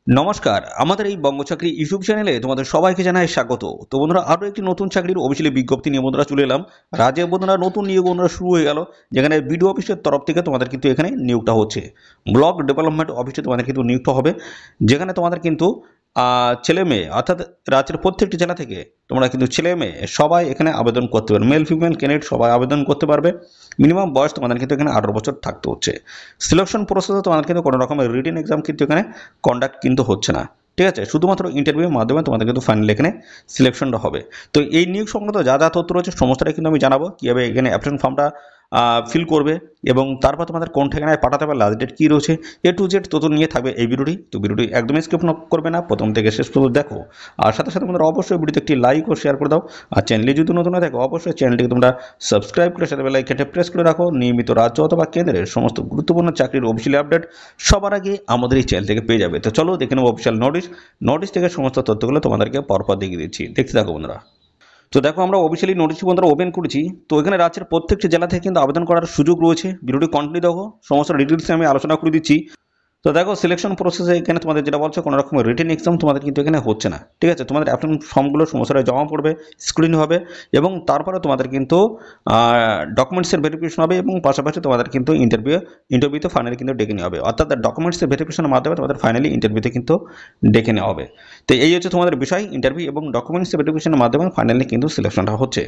নমস্কার, আমাদের এই বঙ্গ চাকরি ইউটিউব চ্যানেলে তোমাদের সবাইকে জানাই স্বাগত। তো বন্ধুরা, আরও একটি নতুন চাকরির অফিসিয়ালি বিজ্ঞপ্তি নিয়ে বন্ধুরা চলে এলাম। রাজ্যে বন্ধুরা নতুন নিয়োগ বন্ধুরা শুরু হয়ে গেল, যেখানে বিডিও অফিসের তরফ থেকে তোমাদের কিন্তু এখানে নিয়োগটা হচ্ছে। ব্লক ডেভেলপমেন্ট অফিসে তোমাদের কিন্তু নিয়োগটা হবে, যেখানে তোমাদের কিন্তু ছেলে মেয়ে অর্থাৎ রাজ্যের প্রত্যেকটি জেলা থেকে তোমরা কিন্তু ছেলে মেয়ে সবাই এখানে আবেদন করতে পারবে। মেল ফিমেল ক্যান্ডিডেট সবাই আবেদন করতে পারবে। মিনিমাম বয়স তোমাদের কিন্তু এখানে 18 বছর থাকতে হচ্ছে। সিলেকশন প্রসেসে তোমাদের কিন্তু কোনো রকমের রিটেন এক্সাম কিন্তু এখানে কন্ডাক্ট কিন্তু হচ্ছে না। ঠিক আছে, শুধুমাত্র ইন্টারভিউর মাধ্যমে তোমাদের কিন্তু ফাইনাল এখানে সিলেকশনটা হবে। তো এই নিয়োগ সংক্রান্ত যা যা তথ্য রয়েছে সমস্তটাই কিন্তু আমি জানাবো, কীভাবে এখানে অ্যাপ্লিকেশন ফর্মটা ফিল করবে এবং তারপর তোমাদের কোন ঠিকানায় পাঠাতে হবে, লাস্ট ডেট কী রয়েছে, টু জেড তথ্য নিয়ে থাকবে এই ভিডিওটি। তো ভিডিওটি একদমই স্কিপ করবে না, প্রথম থেকে শেষ পর্যন্ত দেখো। আর সাথে সাথে তোমরা অবশ্যই ভিডিওতে একটি লাইক ও শেয়ার করে দাও। আর চ্যানেলে যদি নতুন হয়ে থাকো অবশ্যই চ্যানেলটিকে তোমরা সাবস্ক্রাইব করে সাথে বেল আইকনটি প্রেস করে রাখো। নিয়মিত রাজ্য অথবা কেন্দ্রের সমস্ত গুরুত্বপূর্ণ চাকরির অফিসিয়াল আপডেট সবার আগে আমাদের এই চ্যানেল থেকে পেয়ে যাবে। তো চলো দেখে নেবো অফিসিয়াল নোটিশ থেকে সমস্ত তথ্যগুলো তোমাদেরকে পরপর দেখিয়ে দিচ্ছি, দেখতে থাকো বন্ধুরা। তো দেখো, আমরা অফিসিয়ালি নোটিশ বন্ধুরা ওপেন করেছি। তো এখানে রাজ্যের প্রত্যেকটি জেলা থেকে কিন্তু আবেদন করার সুযোগ রয়েছে। ভিডিওটি কন্টিনিউ দেখো, সমস্ত ডিটেলস আমি আলোচনা করে দিচ্ছি। তো দেখো, সিলেকশন প্রসেসে এখানে তোমাদের যেটা বলছে কোনো রকমের রিটেন এক্সাম তোমাদের কিন্তু এখানে হচ্ছে না। ঠিক আছে, তোমাদের অ্যাপ্লিকেশন ফর্মগুলো সমস্যাটা জমা পড়বে, স্ক্রিন হবে এবং তারপরে তোমাদের কিন্তু ডকুমেন্টসের ভেরিফিকেশন হবে এবং পাশাপাশি তোমাদের কিন্তু ইন্টারভিউতে ফাইনালি কিন্তু ডেকে নেওয়া হবে। অর্থাৎ ডকুমেন্টসের ভেরিফিকেশনের মাধ্যমে তোমাদের ফাইনালি ইন্টারভিউতে কিন্তু ডেকে নেওয়া হবে। তো এই হচ্ছে তোমাদের বিষয়, ইন্টারভিউ এবং ডকুমেন্টসের ভেরিফিকেশনের মাধ্যমে ফাইনালি কিন্তু সিলেকশনটা হচ্ছে।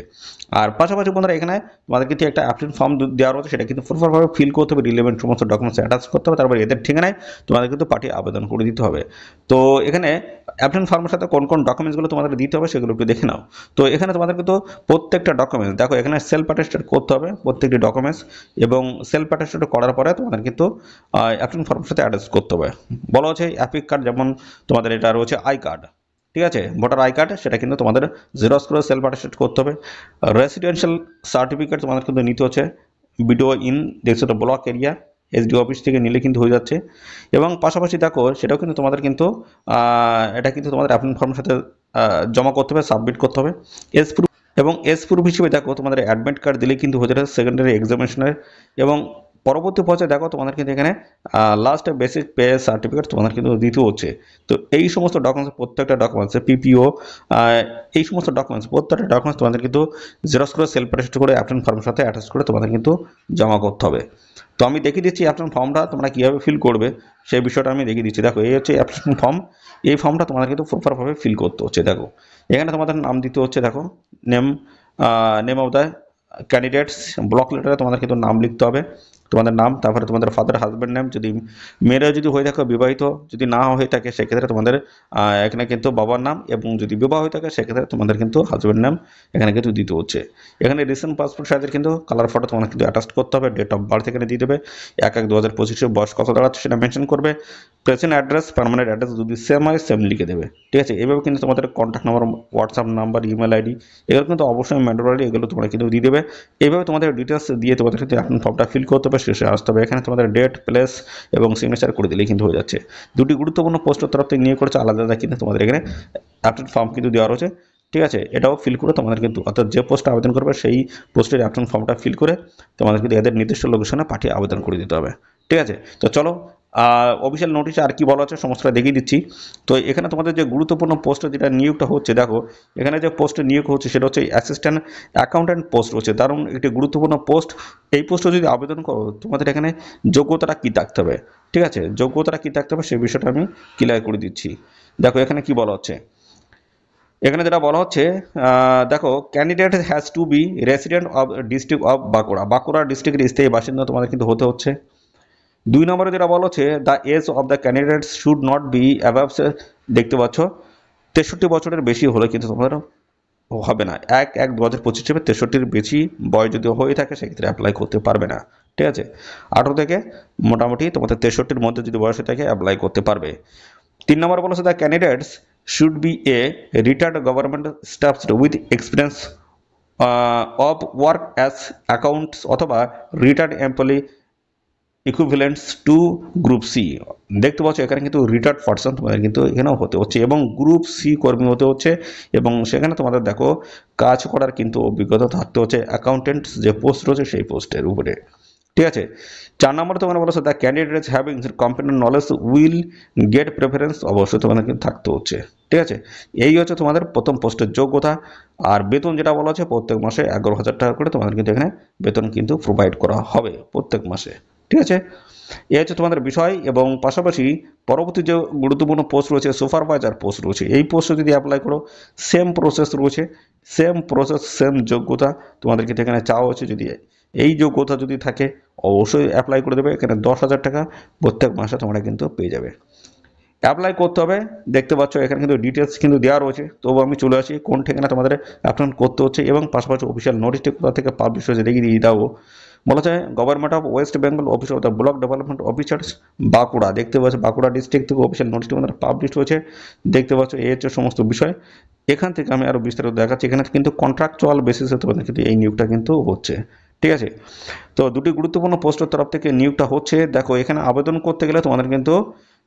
আর পাশাপাশি বন্ধুরা, এখানে তোমাদের কিন্তু একটা অ্যাপ্লিকেশন ফর্ম দেওয়া রয়েছে, সেটা কিন্তু প্রপারভাবে ফিল করতে হবে, রিলেভেন্ট সমস্ত ডকুমেন্টস অ্যাটাচ করতে হবে, তারপর এদের ঠিকানায় তোমাদের কিন্তু পাঠিয়ে আবেদন করে দিতে হবে। তো এখানে অ্যাপ্লিকেশন ফর্মের সাথে কোন কোন ডকুমেন্টসগুলো তোমাদের দিতে হবে সেগুলো একটু দেখে নাও। তো এখানে তোমাদের কিন্তু প্রত্যেকটা ডকুমেন্টস দেখো, এখানে সেলফ অ্যাটেস্টেড করতে হবে প্রত্যেকটি ডকুমেন্টস, এবং সেলফ অ্যাটেস্টেড করার পরে তোমাদের কিন্তু অ্যাপ্লিকেশন ফর্মের সাথে অ্যাটাচ করতে হবে। বলা হচ্ছে অ্যাপিক কার্ড, যেমন তোমাদের এটা রয়েছে আই কার্ড, ঠিক আছে, ভোটার আই কার্ড, সেটা কিন্তু তোমাদের জেরক্স করে সেলফ অ্যাটেস্টেড করতে হবে। রেসিডেন্সিয়াল সার্টিফিকেট তোমাদের কিন্তু নিতে হচ্ছে বিডিও ইন দেখছো তো ব্লক এরিয়া, এসডিও অফিস থেকে নিলে কিন্তু হয়ে যাচ্ছে। এবং পাশাপাশি দেখো, সেটাও কিন্তু তোমাদের কিন্তু এটা কিন্তু তোমাদের অ্যাপ্লিকেশন ফর্মের সাথে জমা করতে হবে, সাবমিট করতে হবে। এস প্রুফ এবং এস প্রুফ হিসেবে দেখো তোমাদের অ্যাডমিট কার্ড দিলে কিন্তু হয়ে যাবে সেকেন্ডারি এক্সামিনেশনের। এবং পরবর্তী পর্যায়ে দেখো তোমাদের কিন্তু এখানে লাস্ট বেসিক পে সার্টিফিকেট তোমাদের কিন্তু দিতে হচ্ছে। তো এই সমস্ত ডকুমেন্টস, প্রত্যেকটা ডকুমেন্টস পিপিও, এই সমস্ত ডকুমেন্টস প্রত্যেকটা ডকুমেন্টস তোমাদের কিন্তু জেরক্স করে সেলফ অ্যাটেস্ট করে অ্যাপ্লিকেশন ফর্মের সাথে অ্যাটাচ করে তোমাদের কিন্তু জমা করতে হবে। তো আমি দেখিয়ে দিচ্ছি অ্যাপ্লিকেশন ফর্মটা তোমরা কীভাবে ফিল করবে সেই বিষয়টা আমি দেখিয়ে দিচ্ছি। দেখো, এই হচ্ছে অ্যাপ্লিকেশন ফর্ম। এই ফর্মটা তোমাদের কিন্তু প্রপারভাবে ফিল করতে হচ্ছে। দেখো, এখানে তোমাদের নাম দিতে হচ্ছে, দেখো name of the candidates, block লেটারে তোমাদের কিন্তু নাম লিখতে হবে, তোমাদের নাম, তারপরে তোমাদের ফাদার হাজব্যান্ড নেম, যদি মেয়েরা যদি হয়ে থাকে বিবাহিত, যদি না হয়ে থাকে সেক্ষেত্রে তোমাদের এখানে কিন্তু বাবার নাম, এবং যদি বিবাহ হয়ে থাকে সেক্ষেত্রে তোমাদের কিন্তু হাজব্যান্ড নাম এখানে কিন্তু দিতে হচ্ছে। এখানে রিসেন্ট পাসপোর্ট সাইজের কিন্তু কালার ফটো তোমাদের কিন্তু অ্যাটাচ করতে হবে। ডেট অফ বার্থ এখানে দিয়ে দেবে, 1/1/2025 বয়স কত দাঁড়াচ্ছে সেটা মেনশন করবে। প্রেজেন্ট অ্যাড্রেস, পার্মানেন্ট অ্যাড্রেস যদি সেম হয় সেম লিখে দেবে। ঠিক আছে, এভাবে কিন্তু তোমাদের contact number, WhatsApp number, email ID এগুলো কিন্তু অবশ্যই ম্যান্ডেটরি, এগুলো তোমরা কিন্তু দিয়ে দেবে। এইভাবে তোমাদের ডিটেলস দিয়ে তোমাদের কিন্তু এখন ফর্মটা ফিল করতে হবে, শেষে আসতে হবে। এখানে তোমাদের ডেট, প্লেস এবং সিগনেচার করে দিলেই কিন্তু হয়ে যাচ্ছে। দুটি গুরুত্বপূর্ণ পোস্টের তরফ থেকে নিয়ে করেছে, আলাদা আলাদা কিন্তু তোমাদের এখানে অ্যাপ্লিকেশন ফর্ম কিন্তু দেওয়া রয়েছে। ঠিক আছে, এটাও ফিল করে তোমাদের কিন্তু, অর্থাৎ যে পোস্টে আবেদন করবে সেই পোস্টের অ্যাপ্লিকেশন ফর্মটা ফিল করে তোমাদের কিন্তু এদের নির্দিষ্ট লোকেশনে পাঠিয়ে আবেদন করে দিতে হবে। ঠিক আছে, তো চলো অফিসিয়াল নোটিশে আর কি বলা হচ্ছে সমস্তটা দেখিয়ে দিচ্ছি। তো এখানে তোমাদের যে গুরুত্বপূর্ণ পোস্টে যেটা নিয়োগটা হচ্ছে, দেখো এখানে যে পোস্টে নিয়োগ হচ্ছে সেটা হচ্ছে অ্যাসিস্ট্যান্ট অ্যাকাউন্ট্যান্ট পোস্ট রয়েছে, দারুণ একটি গুরুত্বপূর্ণ পোস্ট। এই পোস্টে যদি আবেদন করো তোমাদের এখানে যোগ্যতাটা কী থাকতে হবে, ঠিক আছে, যোগ্যতাটা কী থাকতে হবে সেই বিষয়টা আমি ক্লিয়ার করে দিচ্ছি। দেখো এখানে কি বলা হচ্ছে, এখানে যেটা বলা হচ্ছে, দেখো candidate has to be resident of district of Bankura ডিস্ট্রিক্টের স্থায়ী বাসিন্দা তোমাদের কিন্তু হতে হচ্ছে। 2 নম্বরে যেটা বলা হচ্ছে, the age of the candidates should not be above, দেখতে পাচ্ছ 63 বছরের বেশি হলে কিন্তু তোমাদের হবে না। 1/1/2025 হিসেবে 63-র বেশি বয়স যদি হয়ে থাকে সেক্ষেত্রে অ্যাপ্লাই করতে পারবে না। ঠিক আছে, 18 থেকে মোটামুটি তোমাদের 63-র মধ্যে যদি বয়স হয়ে থাকে অ্যাপ্লাই করতে পারবে। 3 নম্বর বলেছে, the candidates should be a retired government staff with experience of work as accounts অথবা retired employee equivalents to group C. দেখতে পাচ্ছ এখানে কিন্তু রিটায়ার্ড পার্সন তোমাদের কিন্তু এখানেও হতে হচ্ছে এবং গ্রুপ সি কর্মী হতে হচ্ছে, এবং সেখানে তোমাদের দেখো কাজ করার কিন্তু অভিজ্ঞতা থাকতে হচ্ছে অ্যাকাউন্টেন্ট যে পোস্ট রয়েছে সেই পোস্টের উপরে। ঠিক আছে। 4 নম্বরে তোমাদের বলা হচ্ছে the candidates having computer knowledge will get preference, অবশ্যই তোমাদের কিন্তু থাকতে হচ্ছে। ঠিক আছে, এই হচ্ছে তোমাদের প্রথম পোস্টের যোগ্যতা। আর বেতন যেটা বলা হচ্ছে প্রত্যেক মাসে 11,000 টাকা করে তোমাদের কিন্তু এখানে বেতন কিন্তু প্রোভাইড করা হবে প্রত্যেক মাসে। ঠিক আছে, এই হচ্ছে তোমাদের বিষয়। এবং পাশাপাশি পরবর্তী যে গুরুত্বপূর্ণ পোস্ট রয়েছে সুপারভাইজার পোস্ট রয়েছে, এই পোস্টে যদি অ্যাপ্লাই করো সেম প্রসেস রয়েছে, সেম প্রসেস সেম যোগ্যতা তোমাদের কিন্তু এখানে চাওয়া হচ্ছে। যদি এই যোগ্যতা যদি থাকে অবশ্যই অ্যাপ্লাই করে দেবে। এখানে 10,000 টাকা প্রত্যেক মাসে তোমরা কিন্তু পেয়ে যাবে। অ্যাপ্লাই করতে হবে, দেখতে পাচ্ছ এখানে কিন্তু ডিটেলস কিন্তু দেওয়া রয়েছে। তবু আমি চলে আসি কোন ঠিকানা তোমাদের অ্যাপ্লাই করতে হচ্ছে এবং পাশাপাশি অফিসিয়াল নোটিশটি কোথা থেকে পাবলিশ হয়েছে দেখিয়ে দিয়ে দাও। বলা যায় government of West Bengal office of the block development officers Bankura, দেখতে পাচ্ছ বাঁকুড়া ডিস্ট্রিক্ট থেকে অফিসিয়াল নোটিশটি তোমাদের পাবলিশ হয়েছে। দেখতে পাচ্ছ এই হচ্ছে সমস্ত বিষয়। এখান থেকে আমি আরও বিস্তারিত দেখাচ্ছি। এখানে কিন্তু কন্ট্রাকচুয়াল বেসিসে তোমাদের কিন্তু এই নিয়োগটা কিন্তু হচ্ছে। ঠিক আছে, তো দুটি গুরুত্বপূর্ণ পোস্টের তরফ থেকে নিয়োগটা হচ্ছে। দেখো এখানে আবেদন করতে গেলে তোমাদের কিন্তু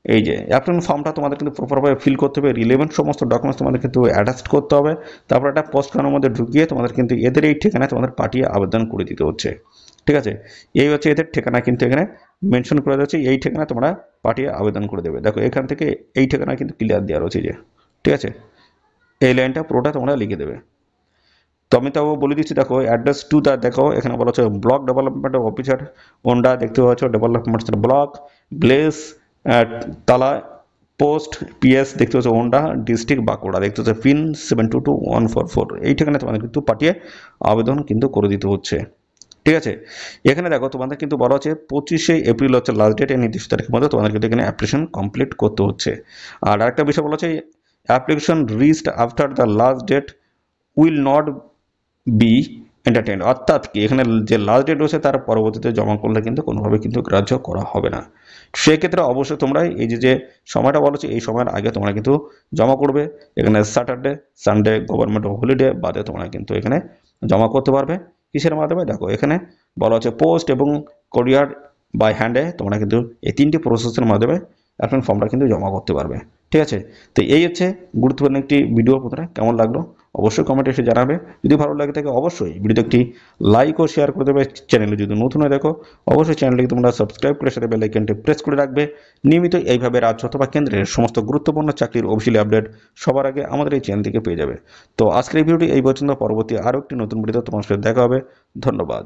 এই যে অ্যাপ্লিকেশন ফর্মটা তোমাদের কিন্তু প্রপারভাবে ফিল করতে হবে, রিলেভেন্ট সমস্ত ডকুমেন্টস তোমাদের কিন্তু অ্যাটাচ করতে হবে। তারপর একটা পোস্ট কার্ডের মধ্যে ঢুকিয়ে তোমাদের কিন্তু এদের এই ঠিকানায় তোমাদের পাঠিয়ে আবেদন করে দিতে হচ্ছে। ঠিক আছে, এই হচ্ছে এদের ঠিকানা কিন্তু এখানে মেনশন করে যাচ্ছে, এই ঠিকানায় তোমরা পাঠিয়ে আবেদন করে দেবে। দেখো এখান থেকে এই ঠিকানা কিন্তু ক্লিয়ার দেওয়া রয়েছে যে, ঠিক আছে, এই লাইনটা পুরোটা তোমরা লিখে দেবে। তো আমি তাও বলে দিচ্ছি, দেখো অ্যাড্রেস টু দ্য, দেখো এখানে বলা হচ্ছে ব্লক ডেভেলপমেন্ট অফিসার ওন্ডা, দেখতে পাচ্ছ ডেভেলপমেন্ট ব্লক ব্লেস তালা পোস্ট পিএস, দেখতে পাচ্ছ ওন্ডা ডিস্ট্রিক্ট বাঁকুড়া, দেখতে পাচ্ছ পিন 722144, এই ঠিকানায় তোমাদের কিন্তু পাঠিয়ে আবেদন কিন্তু করে দিতে হচ্ছে। ঠিক আছে, এখানে দেখো তোমাদের কিন্তু বলা হচ্ছে 25শে এপ্রিল হচ্ছে লাস্ট ডেট, এই নির্দিষ্ট তারিখের মধ্যে তোমাদের কিন্তু এখানে অ্যাপ্লিকেশন কমপ্লিট করতে হচ্ছে। আর আরেকটা বিষয় বলা হচ্ছে application reached after the last date will not be entertain, অর্থাৎ কি এখানে যে লাস্ট ডেট রয়েছে তার পরবর্তীতে জমা করলে কিন্তু কোনোভাবে কিন্তু গ্রাহ্য করা হবে না। সেক্ষেত্রে অবশ্যই তোমরা এই যে সময়টা বলা হচ্ছে এই সময়ের আগে তোমরা কিন্তু জমা করবে। এখানে স্যাটারডে সানডে গভর্নমেন্ট হলিডে বাদে তোমরা কিন্তু এখানে জমা করতে পারবে। কিসের মাধ্যমে, দেখো এখানে বলা হচ্ছে পোস্ট এবং কোরিয়ার বাই হ্যান্ডে তোমরা কিন্তু এই তিনটি প্রসেসের মাধ্যমে অ্যাপ্লিকেশন ফর্মটা কিন্তু জমা করতে পারবে। ঠিক আছে, তো এই হচ্ছে গুরুত্বপূর্ণ একটি ভিডিও। বন্ধুরা কেমন লাগলো অবশ্যই কমেন্টে এসে জানাবে। যদি ভালো লাগে থাকে অবশ্যই ভিডিওতে একটি লাইক ও শেয়ার করে দেবে। চ্যানেলে যদি নতুন হয়ে দেখো অবশ্যই চ্যানেলটিকে তোমরা সাবস্ক্রাইব করে সাথে বেল আইকনটি প্রেস করে রাখবে। নিয়মিত এইভাবে রাজ্য অথবা কেন্দ্রের সমস্ত গুরুত্বপূর্ণ চাকরির অফিসিয়াল আপডেট সবার আগে আমাদের এই চ্যানেল থেকে পেয়ে যাবে। তো আজকের এই ভিডিওটি এই পর্যন্ত, পরবর্তী আরও একটি নতুন ভিডিওতে তোমার সাথে দেখা হবে। ধন্যবাদ।